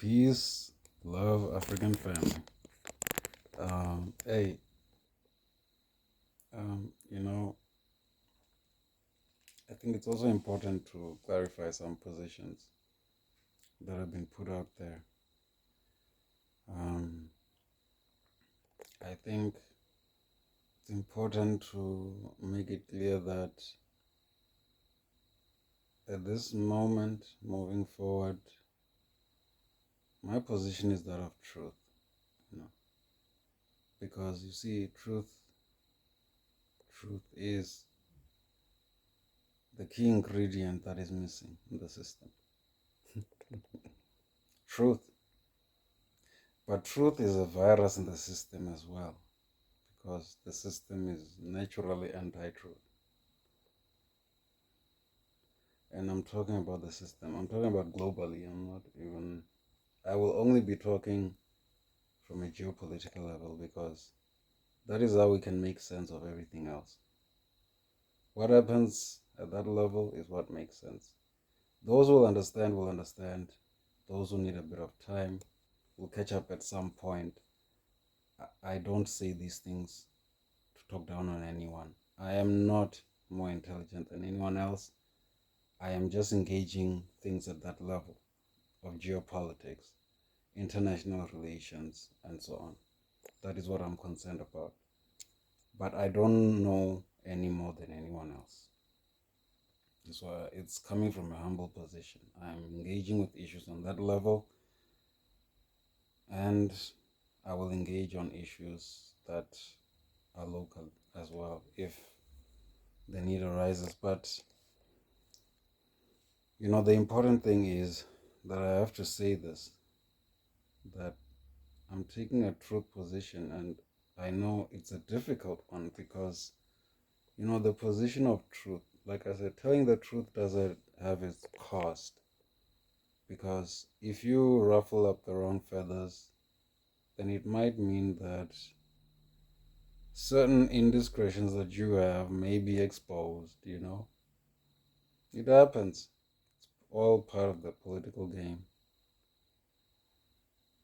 Peace, love, African family. Hey, you know, I think it's also important to clarify some positions that have been put out there. Um, I think it's important to make it clear that at this moment, moving forward, my position is that of truth, because you see, truth is the key ingredient that is missing in the system. Truth. But truth is a virus in the system as well, because the system is naturally anti-truth. And I'm talking about the system. I'm talking about globally. I will only be talking from a geopolitical level because that is how we can make sense of everything else. What happens at that level is what makes sense. Those who will understand. Those who need a bit of time will catch up at some point. I don't say these things to talk down on anyone. I am not more intelligent than anyone else. I am just engaging things at that level of geopolitics, international relations, and so on. That is what I'm concerned about. But I don't know any more than anyone else. That's why it's coming from a humble position. I'm engaging with issues on that level, and I will engage on issues that are local as well if the need arises. But the important thing is that I have to say this, that I'm taking a truth position, and I know it's a difficult one because, the position of truth, like I said, telling the truth doesn't have its cost. Because if you ruffle up the wrong feathers, then it might mean that certain indiscretions that you have may be exposed, It happens. It's all part of the political game.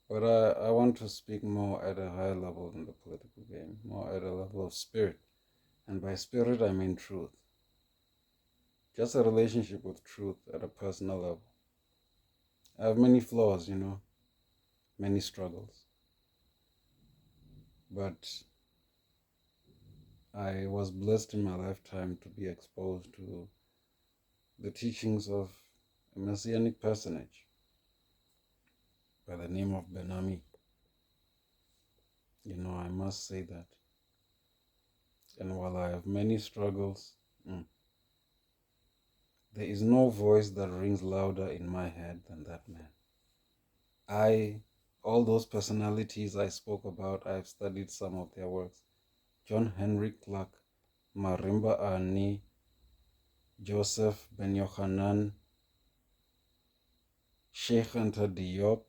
But I want to speak more at a higher level than the political game, more at a level of spirit. And by spirit, I mean truth. Just a relationship with truth at a personal level. I have many flaws, many struggles. But I was blessed in my lifetime to be exposed to the teachings of a messianic personage by the name of Ben-Ami. I must say that. And while I have many struggles, there is no voice that rings louder in my head than that man. All those personalities I spoke about, I've studied some of their works. John Henry Clark, Marimba Ani, Joseph Ben Yohanan, Sheikh Anta Diop,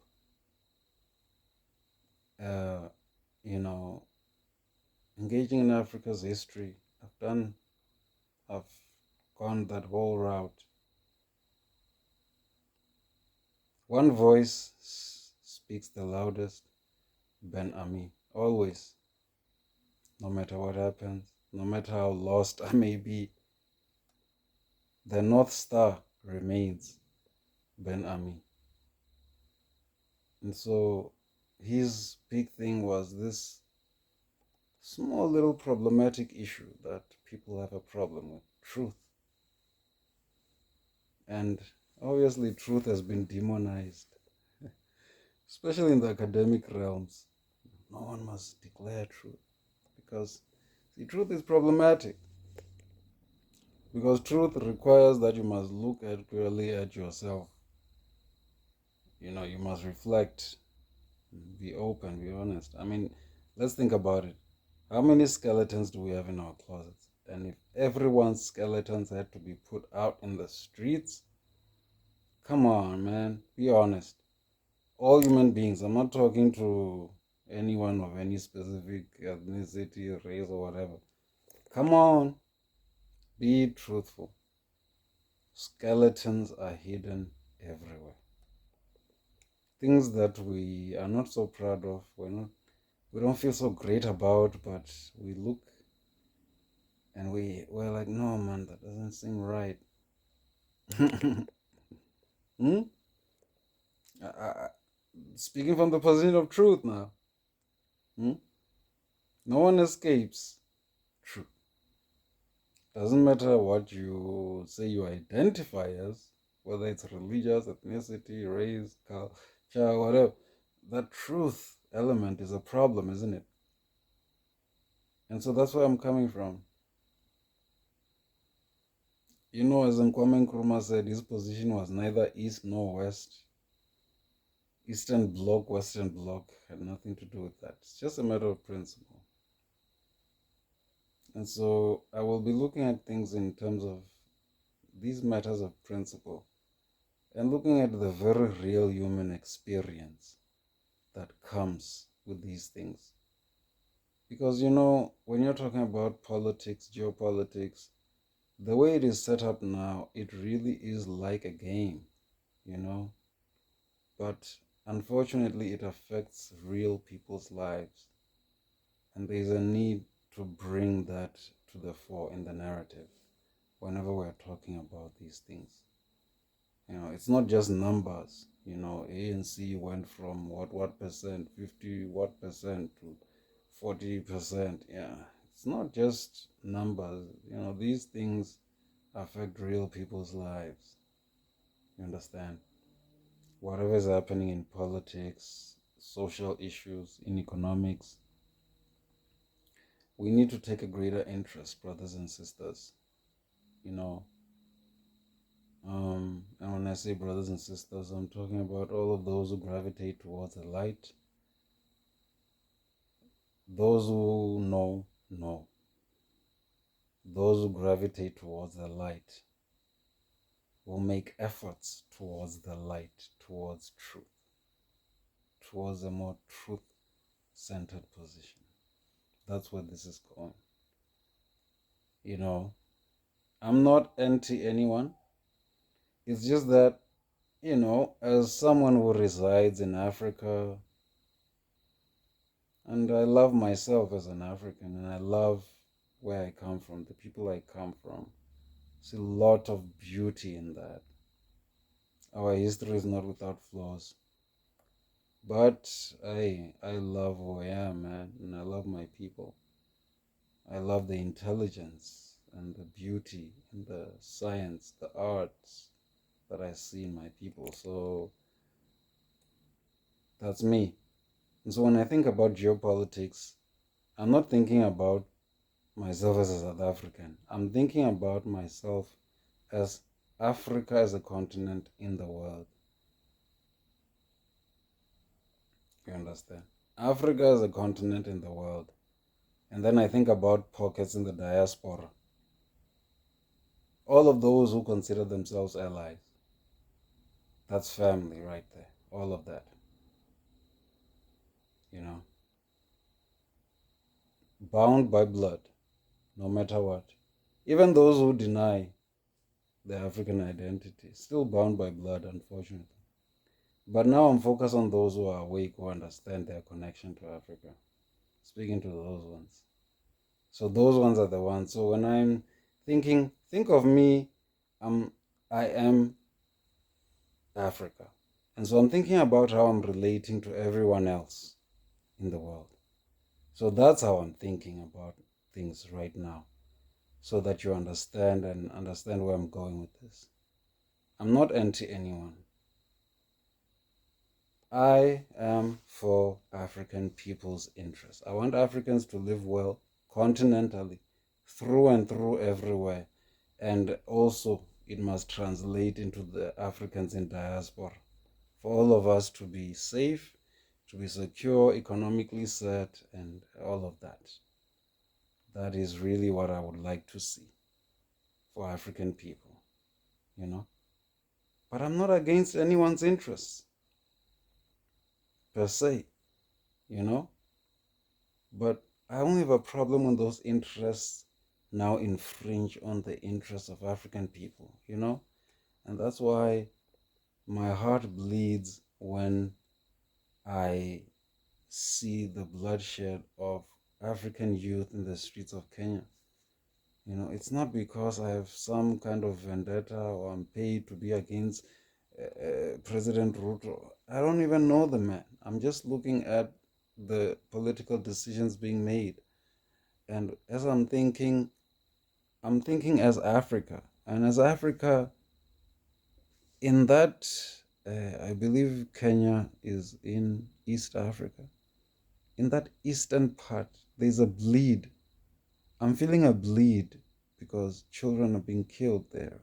engaging in Africa's history. I've gone that whole route. One voice speaks the loudest, Ben-Ami, always. No matter what happens, no matter how lost I may be, the North Star remains Ben-Ami. And so his big thing was this small little problematic issue that people have a problem with, truth. And obviously truth has been demonized, especially in the academic realms. No one must declare truth because the truth is problematic. Because truth requires that you must look clearly at yourself. You must reflect, be open, be honest. I mean, let's think about it. How many skeletons do we have in our closets? And if everyone's skeletons had to be put out in the streets, come on, man, be honest. All human beings, I'm not talking to anyone of any specific ethnicity, race, or whatever. Come on, be truthful. Skeletons are hidden everywhere. things that we are not so proud of, we don't feel so great about, but we look and we're like, no man, that doesn't seem right. Hmm? Speaking from the position of truth now. Hmm? No one escapes truth. Doesn't matter what you say you identify as, whether it's religious, ethnicity, race, culture, whatever. That truth element is a problem, isn't it? And so that's where I'm coming from. You know, as Nkwame Nkrumah said, his position was neither east nor west. Eastern Bloc, Western Bloc had nothing to do with that. It's just a matter of principle. And so I will be looking at things in terms of these matters of principle and looking at the very real human experience that comes with these things. Because, you know, when you're talking about politics, geopolitics, the way it is set up now, it really is like a game, you know. But unfortunately, it affects real people's lives. And there's a need to bring that to the fore in the narrative whenever we're talking about these things. You know, it's not just numbers. You know, ANC went from what percent, 50 what percent to 40%. Yeah, it's not just numbers. You know, these things affect real people's lives. You understand? Whatever is happening in politics, social issues, in economics, we need to take a greater interest, brothers and sisters. You know, and when I say brothers and sisters, I'm talking about all of those who gravitate towards the light. Those who know. Those who gravitate towards the light will make efforts towards the light, towards truth, towards a more truth-centered position. That's where this is going. You know, I'm not anti anyone. It's just that, you know, as someone who resides in Africa, and I love myself as an African, and I love where I come from, the people I come from. See a lot of beauty in that. Our history is not without flaws. But I love who I am, man, and I love my people. I love the intelligence and the beauty and the science, the arts that I see in my people. So that's me. And so when I think about geopolitics, I'm not thinking about myself as a South African. I'm thinking about myself as Africa as a continent in the world. You understand? Africa as a continent in the world. And then I think about pockets in the diaspora. All of those who consider themselves allies. That's family right there. All of that. You know. Bound by blood, no matter what. Even those who deny their African identity, still bound by blood, unfortunately. But now I'm focused on those who are awake, who understand their connection to Africa. Speaking to those ones. So those ones are the ones. So when I'm thinking, think of me, I am Africa. And so I'm thinking about how I'm relating to everyone else in the world. So that's how I'm thinking about things right now. So that you understand and understand where I'm going with this. I'm not anti anyone. I am for African people's interests. I want Africans to live well continentally, through and through everywhere. And also, it must translate into the Africans in diaspora. For all of us to be safe, to be secure, economically set, and all of that. That is really what I would like to see for African people, you know. But I'm not against anyone's interests, per se, you know. But I only have a problem when those interests now infringe on the interests of African people, you know. And that's why my heart bleeds when I see the bloodshed of African youth in the streets of Kenya. It's not because I have some kind of vendetta or I'm paid to be against President Ruto. I don't even know the man. I'm just looking at the political decisions being made. And as I'm thinking as Africa. And as Africa, in that, I believe Kenya is in East Africa. In that eastern part, there's a bleed. I'm feeling a bleed because children are being killed there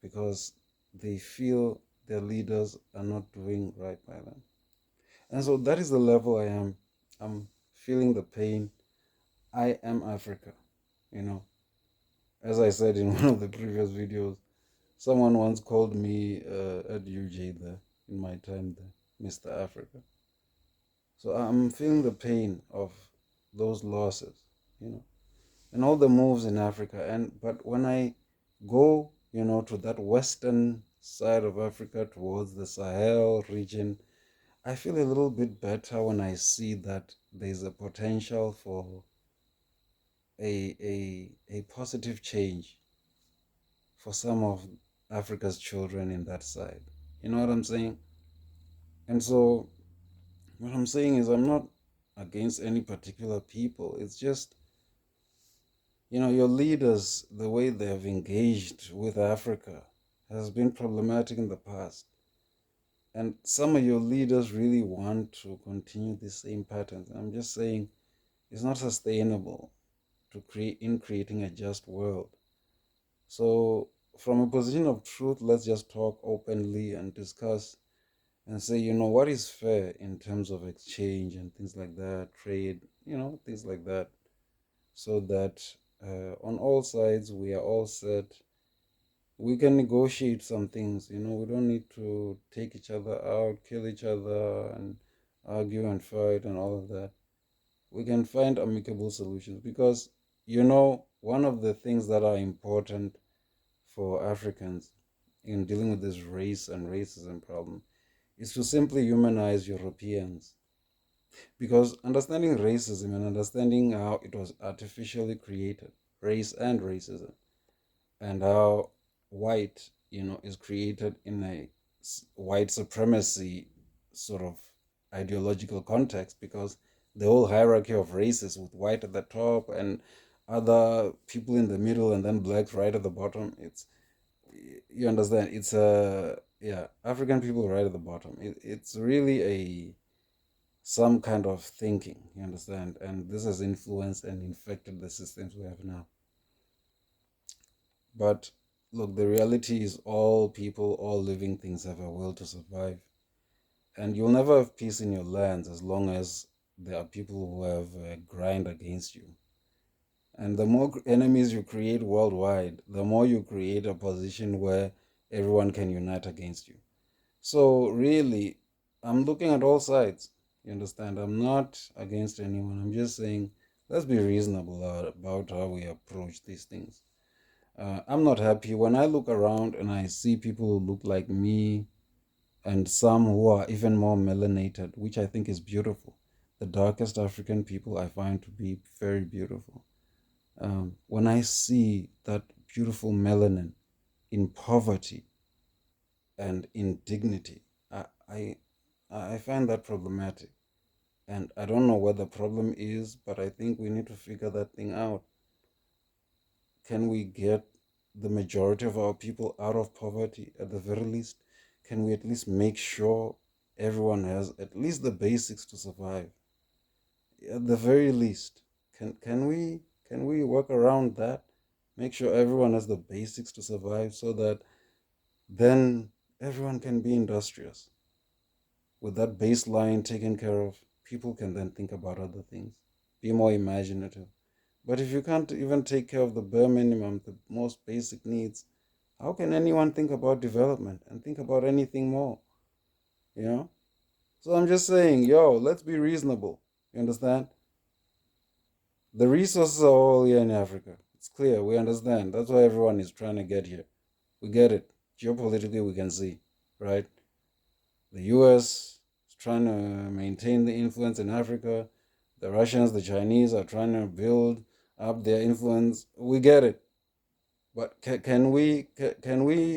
because they feel their leaders are not doing right by them. And so that is the level I am. I'm feeling the pain. I am Africa. You know, as I said in one of the previous videos, someone once called me at UJ there in my time there, Mr. Africa. So I'm feeling the pain of those losses, you know, and all the moves in Africa. But when I go, to that western side of Africa towards the Sahel region, I feel a little bit better when I see that there's a potential for a positive change for some of Africa's children in that side. You know what I'm saying? And so what I'm saying is I'm not against any particular people. It's just, your leaders, the way they have engaged with Africa has been problematic in the past. And some of your leaders really want to continue the same patterns. I'm just saying it's not sustainable to creating a just world. So from a position of truth, let's just talk openly and discuss and say, what is fair in terms of exchange and things like that, trade, things like that, so that on all sides we are all set. We can negotiate some things, we don't need to take each other out, kill each other, and argue and fight and all of that. We can find amicable solutions because, one of the things that are important for Africans in dealing with this race and racism problem is to simply humanize Europeans. Because understanding racism and understanding how it was artificially created, race and racism, and how white, is created in a white supremacy sort of ideological context, because the whole hierarchy of races with white at the top and other people in the middle and then blacks right at the bottom, you understand, it's a yeah, African people right at the bottom. It's really a some kind of thinking, you understand, and this has influenced and infected the systems we have now. But look, the reality is all people, all living things have a will to survive, and you'll never have peace in your lands as long as there are people who have a grind against you. And the more enemies you create worldwide, the more you create a position where everyone can unite against you. So really, I'm looking at all sides. You understand? I'm not against anyone. I'm just saying, let's be reasonable about how we approach these things. I'm not happy when I look around and I see people who look like me and some who are even more melanated, which I think is beautiful. The darkest African people I find to be very beautiful. When I see that beautiful melanin in poverty and in dignity, I, I find that problematic. And I don't know what the problem is, but I think we need to figure that thing out. Can we get the majority of our people out of poverty at the very least? Can we at least make sure everyone has at least the basics to survive? At the very least, can we work around that? Make sure everyone has the basics to survive so that then everyone can be industrious. With that baseline taken care of, people can then think about other things, be more imaginative. But if you can't even take care of the bare minimum, the most basic needs, how can anyone think about development and think about anything more? You know? So I'm just saying, let's be reasonable. You understand? The resources are all here in Africa. It's clear. We understand. That's why everyone is trying to get here. We get it. Geopolitically, we can see, right? The US trying to maintain the influence in Africa. The Russians, the Chinese are trying to build up their influence. We get it. But can we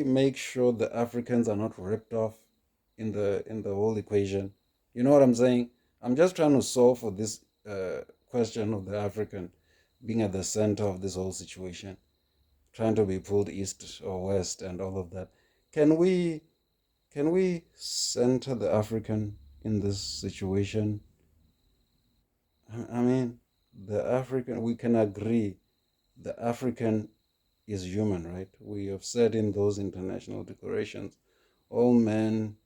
make sure the Africans are not ripped off in the whole equation? You know what I'm saying? I'm just trying to solve for this question of the African being at the center of this whole situation, trying to be pulled east or west and all of that. Can we center the African in this situation? I mean, the African, we can agree the African is human, right? We have said in those international declarations, all men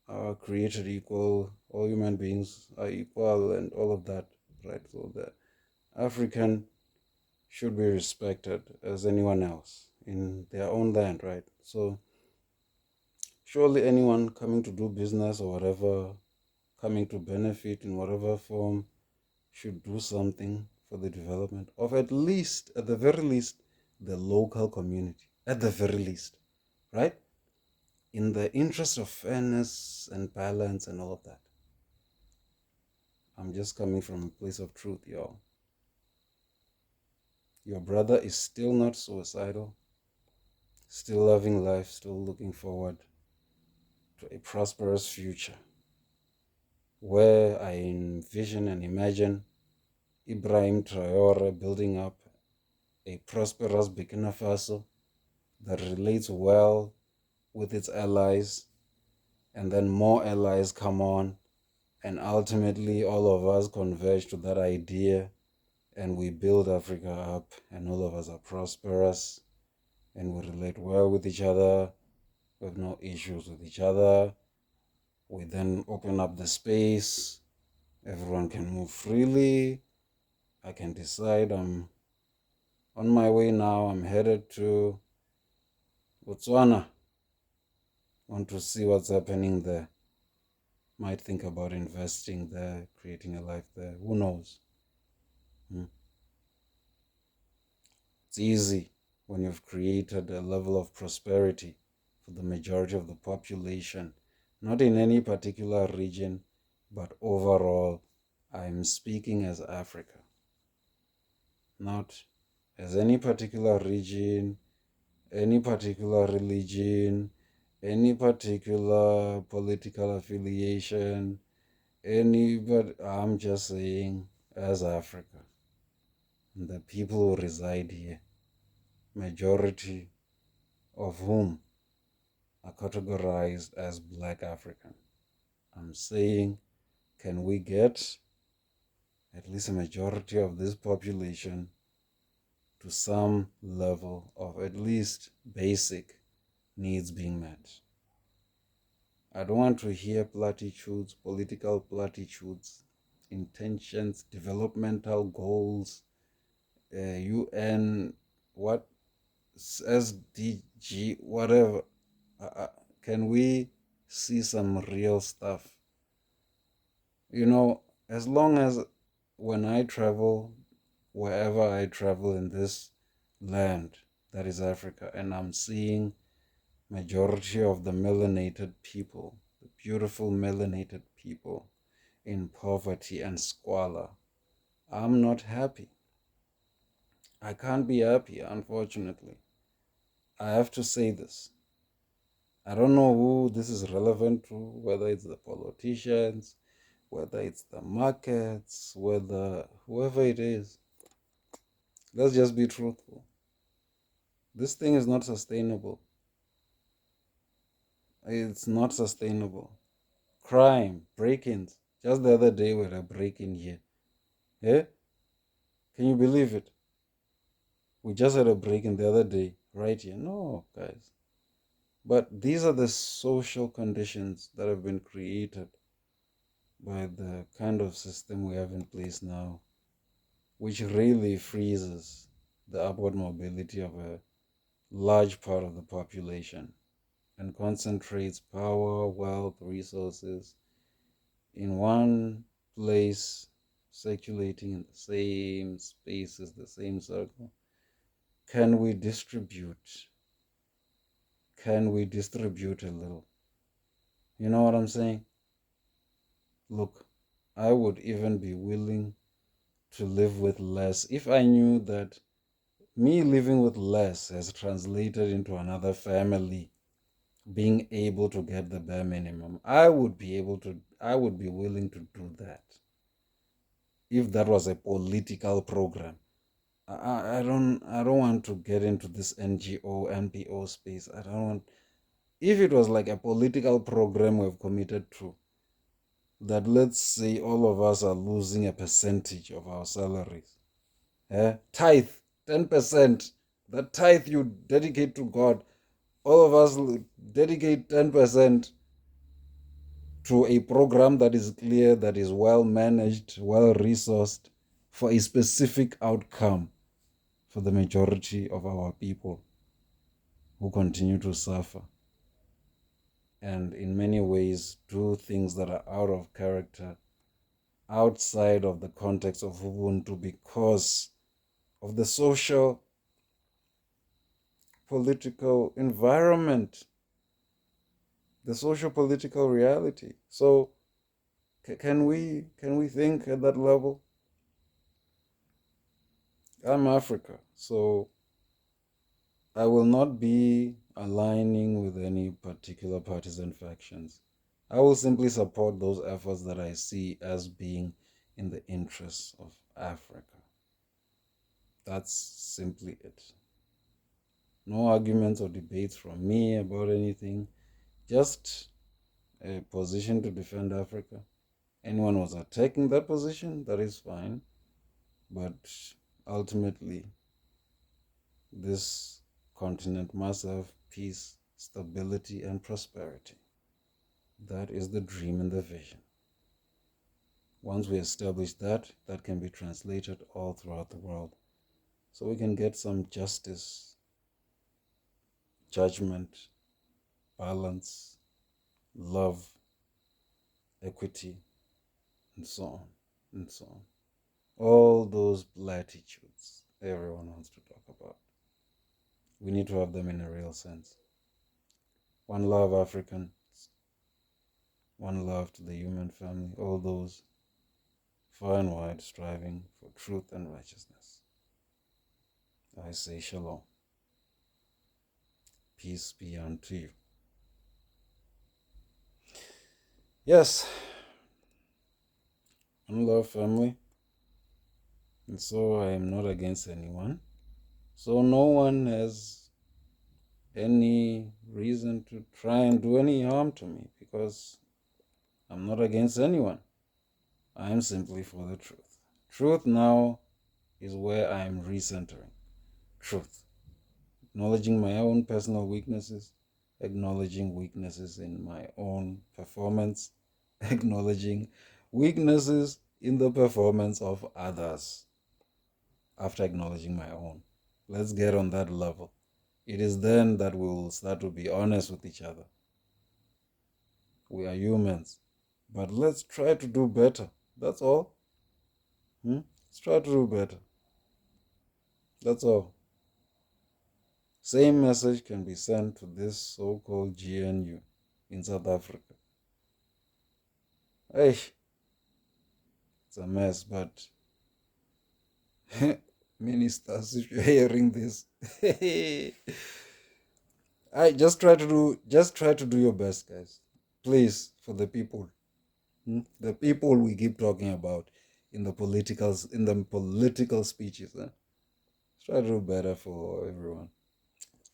are created equal, all human beings are equal, and all of that, right? So the African should be respected as anyone else in their own land, right? So surely anyone coming to do business or whatever, coming to benefit in whatever form, should do something for the development of at least, at the very least, the local community. At the very least, right? In the interest of fairness and balance and all of that. I'm just coming from a place of truth, y'all. Your brother is still not suicidal, still loving life, still looking forward to a prosperous future where I envision and imagine Ibrahim Traore building up a prosperous Burkina Faso that relates well with its allies, and then more allies come on, and ultimately all of us converge to that idea, and we build Africa up, and all of us are prosperous, and we relate well with each other, we have no issues with each other. We then open up the space, everyone can move freely. I can decide I'm on my way now, I'm headed to Botswana. Want to see what's happening there. Might think about investing there, creating a life there. Who knows? It's easy when you've created a level of prosperity for the majority of the population, not in any particular region, but overall. I'm speaking as Africa, not as any particular region, any particular religion, any particular political affiliation, but I'm just saying as Africa, and the people who reside here, majority of whom are categorized as Black African. I'm saying, can we get at least a majority of this population to some level of at least basic needs being met? I don't want to hear platitudes, political platitudes, intentions, developmental goals, UN, what, SDG, whatever. Can we see some real stuff? You know, as long as when I travel, wherever I travel in this land that is Africa, and I'm seeing majority of the melanated people, the beautiful melanated people in poverty and squalor, I'm not happy. I can't be happy, unfortunately. I have to say this. I don't know who this is relevant to, whether it's the politicians, whether it's the markets, whether whoever it is. Let's just be truthful. This thing is not sustainable. It's not sustainable. Crime, break-ins. Just the other day we had a break-in here. Yeah? Can you believe it? We just had a break-in the other day, right here. No, guys. But these are the social conditions that have been created by the kind of system we have in place now, which really freezes the upward mobility of a large part of the population and concentrates power, wealth, resources in one place, circulating in the same spaces, the same circle. Can we distribute? Can we distribute a little? You know what I'm saying? Look, I would even be willing to live with less if I knew that me living with less has translated into another family being able to get the bare minimum. I would be willing to do that if that was a political program. I don't want to get into this NGO NPO space. I don't want. If it was like a political program we've committed to, that let's say all of us are losing a percentage of our salaries. Tithe, 10%. The tithe you dedicate to God, all of us dedicate 10% to a program that is clear, that is well managed, well resourced for a specific outcome for the majority of our people who continue to suffer and in many ways do things that are out of character, outside of the context of Ubuntu because of the social political environment, the social political reality. So can we think at that level? I'm Africa, so I will not be aligning with any particular partisan factions. I will simply support those efforts that I see as being in the interests of Africa. That's simply it. No arguments or debates from me about anything, just a position to defend Africa. Anyone was attacking that position, that is fine. But ultimately, this continent must have peace, stability, and prosperity. That is the dream and the vision. Once we establish that, that can be translated all throughout the world. So we can get some justice, judgment, balance, love, equity, and so on, and so on. All those platitudes everyone wants to talk about. We need to have them in a real sense. One love, Africans. One love to the human family. All those far and wide striving for truth and righteousness. I say Shalom. Peace be unto you. Yes. One love, family. And so I am not against anyone. So no one has any reason to try and do any harm to me because I'm not against anyone. I am simply for the truth. Truth now is where I am recentering. Truth. Acknowledging my own personal weaknesses, acknowledging weaknesses in my own performance, acknowledging weaknesses in the performance of others after acknowledging my own. Let's get on that level. It is then that we will start to be honest with each other. We are humans, but let's try to do better. That's all. Let's try to do better. That's all. Same message can be sent to this so-called GNU in South Africa. Hey, it's a mess, but ministers, if you're hearing this, I just try to do your best, guys. Please, for the people. The people we keep talking about in the political speeches. Let's try to do better for everyone.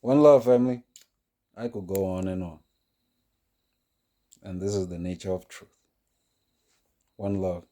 One love, family. I could go on and on. And this is the nature of truth. One love.